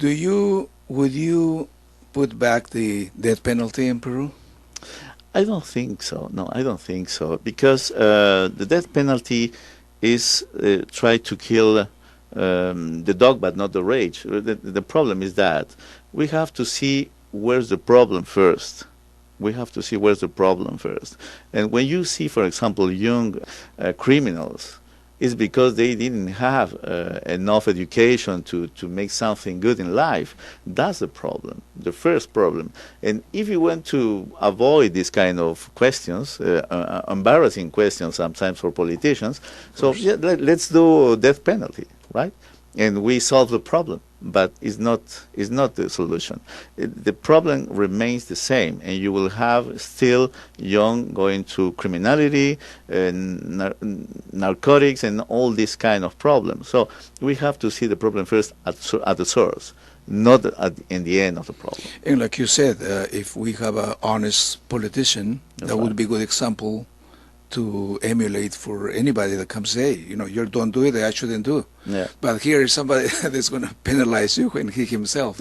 Would you put back the death penalty in Peru? I don't think so. No, I don't think so because the death penalty is try to kill the dog, but not the rage. The problem is that we have to see where's the problem first. We have to see where's the problem first. And when you see, for example, young criminals, it's because they didn't have enough education to make something good in life. That's the problem, the first problem. And if you want to avoid this kind of questions, embarrassing questions sometimes for politicians, so yeah, let's do death penalty, right? And we solve the problem, but it's not the solution. The problem remains the same, and you will have still young going to criminality, narcotics, and all these kind of problems. So we have to see the problem first at the source, not in the end of the problem. And like you said, if we have an honest politician, That's that right. would be a good example to emulate for anybody that comes, hey, you don't do it, I shouldn't do. Yeah. But here is somebody that's going to penalize you when he himself.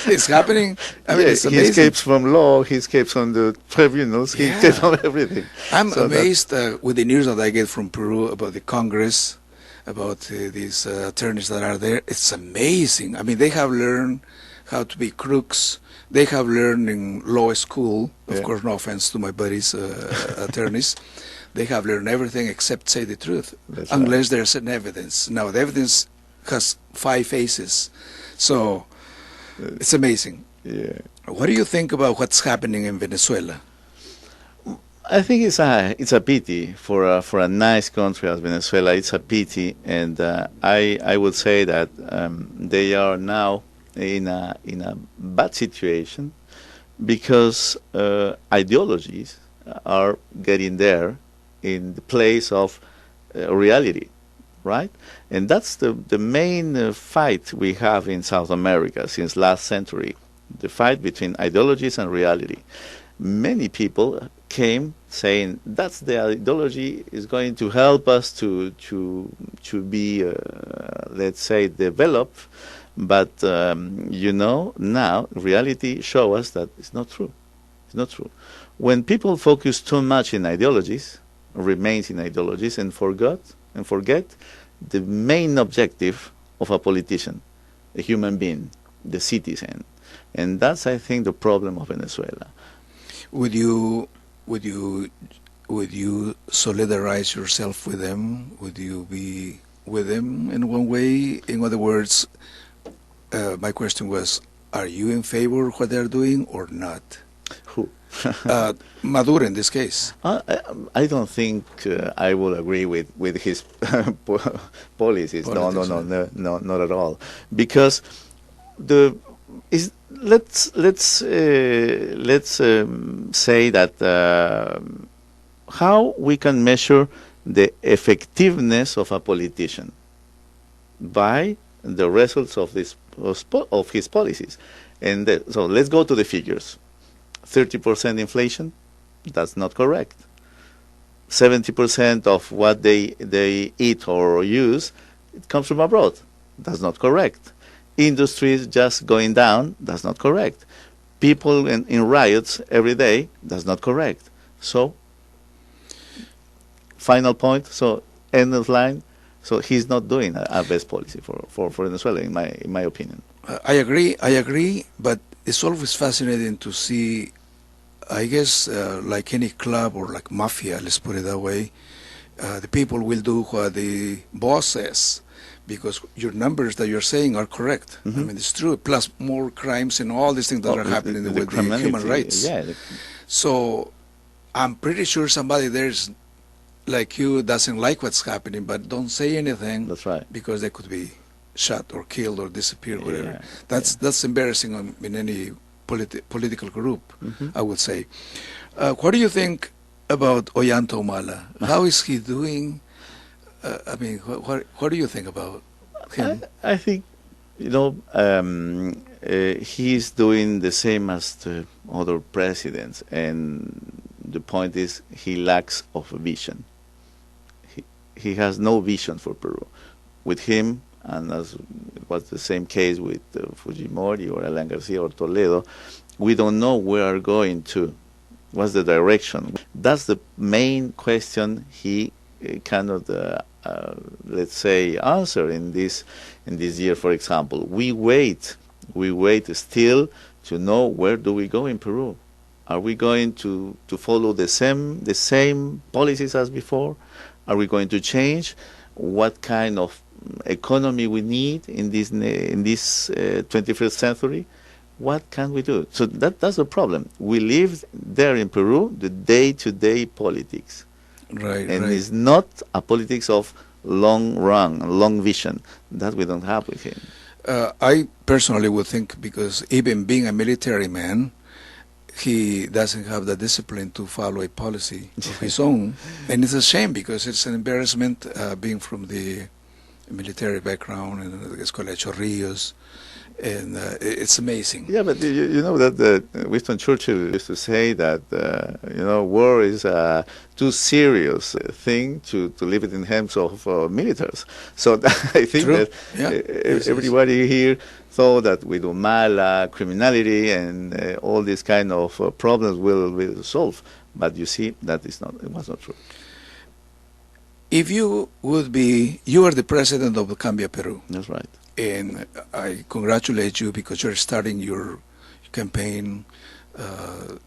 It's happening. I mean, Yeah, it's he amazing. escapes from law, he escapes from the tribunals, he escapes Yeah. from everything. I'm So amazed with the news that I get from Peru about the Congress, about these attorneys that are there. It's amazing. I mean, they have learned how to be crooks. They have learned in law school. Of Yeah. course, no offense to my buddies, attorneys. They have learned everything except say the truth, That's unless there's an evidence. Now, the evidence has 5 faces. So, it's amazing. yeah. What do you think about what's happening in Venezuela? I think it's a pity for a nice country as Venezuela. It's a pity, and I would say that they are now in a bad situation because ideologies are getting there in the place of reality, right? And that's the main fight we have in South America since last century, the fight between ideologies and reality. Many people came saying that's the ideology is going to help us to be let's say developed, but now reality show us that it's not true. It's not true. When people focus too much in ideologies, remains in ideologies, and forget the main objective of a politician, a human being, the citizen, and that's I think the problem of Venezuela. Would you would you would you solidarize yourself with them? Would you be with them in one way? In other words, my question was, are you in favor of what they're doing or not? Who? Maduro in this case. I don't think I will agree with his policies. No, no, Politics, no, no, no, not at all. Because the is let's say that how we can measure the effectiveness of a politician by the results of his policies, and so let's go to the figures. 30% inflation, that's not correct. 70% of what they eat or use, it comes from abroad. That's not correct. Industries just going down, that's not correct. People in riots every day, that's not correct. So, final point, so end of line, so he's not doing a best policy for Venezuela, in my opinion. I agree, but it's always fascinating to see, I guess, like any club or like mafia, let's put it that way, the people will do what the boss says because your numbers that you're saying are correct. I mean, it's true. Plus more crimes and all these things that are happening with the human rights. Yeah. So I'm pretty sure somebody there's like you doesn't like what's happening, but don't say anything. That's right. Because they could be shot or killed or disappear, whatever. Yeah, That's embarrassing in any political group, I would say. What do you think about Ollanta Humala? How is he doing? I mean, what do you think about him? I think, he's doing the same as the other presidents, and the point is he lacks of vision. He has no vision for Peru. With him, and as it was the same case with Fujimori or Alan Garcia or Toledo, we don't know where we're going to. What's the direction? That's the main question he cannot, let's say, answer in this year. For example, we wait still to know where do we go in Peru. Are we going to follow the same policies as before? Are we going to change? What kind of economy we need in this 21st century? What can we do? So that's the problem. We live there in Peru, the day-to-day politics. Right, And right. it's not a politics of long run, long vision. That we don't have with him. I personally would think, because even being a military man, he doesn't have the discipline to follow a policy of his own. And it's a shame, because it's an embarrassment being from the military background and the Escuela de Chorrillos. And it's amazing. Yeah, but you know that Winston Churchill used to say that war is a too serious thing to leave it in hands of militaries. So I think True. that Yeah. everybody here thought that with Humala, criminality, and all these kind of problems will be solved. But you see, it was not true. If you are the president of Cambia Peru, That's right. and I congratulate you because you're starting your campaign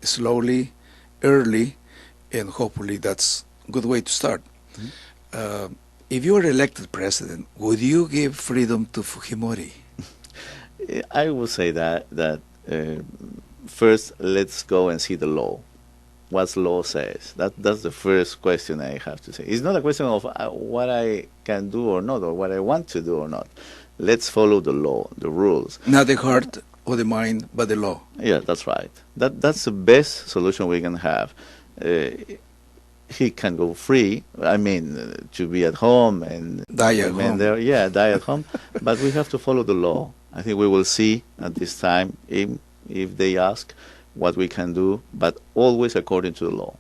slowly, early, and hopefully that's a good way to start. Mm-hmm. If you are elected president, would you give freedom to Fujimori? I would say that first let's go and see the law. What law says. That's the first question I have to say. It's not a question of what I can do or not, or what I want to do or not. Let's follow the law, the rules. Not the heart or the mind, but the law. Yeah, that's right. That's the best solution we can have. He can go free. I mean, to be at home and Die at remain home. there. Yeah, die at home. But we have to follow the law. I think we will see at this time if they ask what we can do, but always according to the law.